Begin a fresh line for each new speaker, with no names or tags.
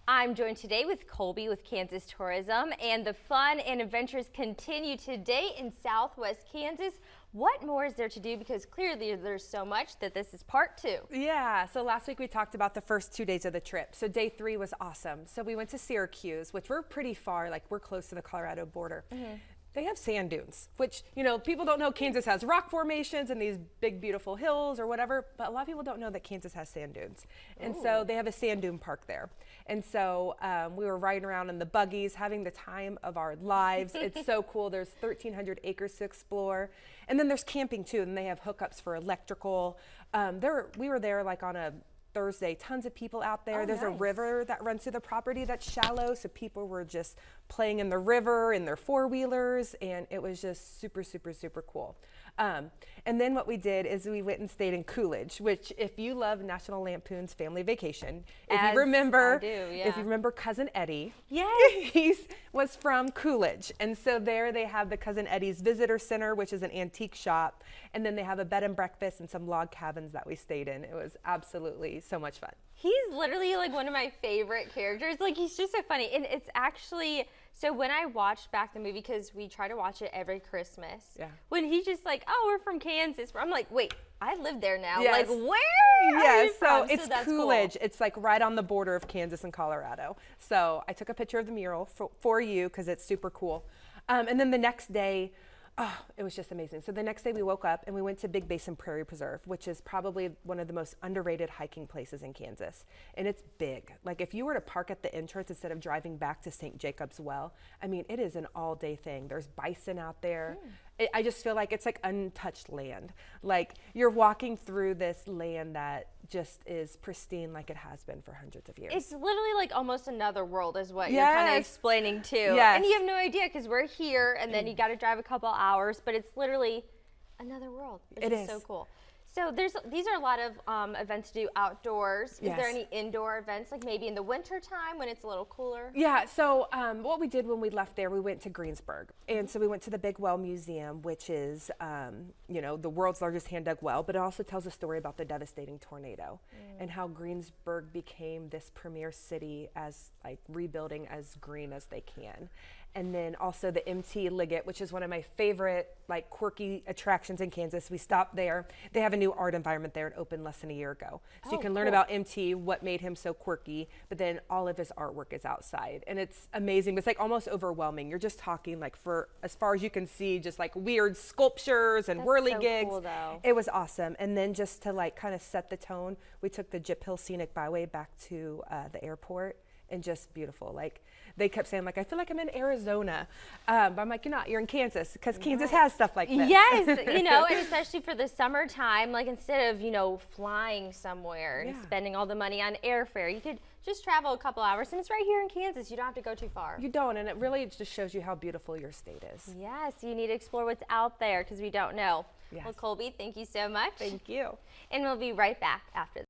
I'm joined today with Colby with Kansas Tourism, and the fun and adventures continue today in Southwest Kansas. What more is there to do? Because clearly there's so much that this is part 2.
Yeah, so last week we talked about the first 2 days of the trip. So day 3 was awesome. So we went to Syracuse, which we're pretty far, like we're close to the Colorado border. They have sand dunes, which, you know, people don't know Kansas has rock formations and these big, beautiful hills or whatever, but a lot of people don't know that Kansas has sand dunes. And so they have a sand dune park there. And so we were riding around in the buggies, having the time of our lives. It's so cool. There's 1,300 acres to explore. And then there's camping too, and they have hookups for electrical. We were there like on a Thursday, tons of people out there. There's a river that runs through the property that's shallow, so people were just playing in the river in their four-wheelers, and it was just super, super, super cool. And then what we did is we went and stayed in Coolidge, which if you love National Lampoon's Family Vacation, if you remember Cousin Eddie, he was from Coolidge. And so there they have the Cousin Eddie's Visitor Center, which is an antique shop. And then they have a bed and breakfast and some log cabins that we stayed in. It was absolutely so much fun.
He's literally like one of my favorite characters. Like, he's just so funny. And it's actually, so when I watched back the movie, because we try to watch it every Christmas, when he's just like, oh, we're from Kansas, I'm like, wait, I live there now. Like, where are you from?
It's Coolidge. Cool. It's like right on the border of Kansas and Colorado. So I took a picture of the mural for you because it's super cool. And then the next day, oh, it was just amazing. So the next day we woke up and we went to Big Basin Prairie Preserve, which is probably one of the most underrated hiking places in Kansas. And it's big. Like if you were to park at the entrance instead of driving back to St. Jacob's Well, I mean, it is an all-day thing. There's bison out there. I just feel like it's like untouched land. Like you're walking through this land that just is pristine like it has been for hundreds of years.
It's literally like almost another world is what you're kind of explaining too. And you have no idea because we're here and then you got to drive a couple hours, but it's literally another world. It is so cool. So these are a lot of events to do outdoors. Is there any indoor events, like maybe in the winter time when it's a little cooler? Yeah,
so what we did when we left there, we went to Greensburg. And so we went to the Big Well Museum, which is, you know, the world's largest hand-dug well, but it also tells a story about the devastating tornado and how Greensburg became this premier city as like rebuilding as green as they can. And then also the MT Liggett, which is one of my favorite like quirky attractions in Kansas. We stopped there. They have a new art environment there. It opened less than a year ago. So you can learn about MT, what made him so quirky, but then all of his artwork is outside. And it's amazing. It's like almost overwhelming. You're just talking like for as far as you can see, just like weird sculptures and whirligigs.
Cool, though.
It was awesome. And then just to like kind of set the tone, we took the Gyp Hill Scenic Byway back to the airport. And just beautiful. Like they kept saying, like, I feel like I'm in Arizona, but I'm like, you're not. You're in Kansas because Kansas has stuff like this.
Yes, you know, and especially for the summertime, like instead of flying somewhere and spending all the money on airfare, you could just travel a couple hours, and it's right here in Kansas. You don't have to go too far.
You don't, and it really just shows you how beautiful your state is.
Yes, you need to explore what's out there because we don't know. Well, Colby, thank you so much.
Thank you.
And we'll be right back after this.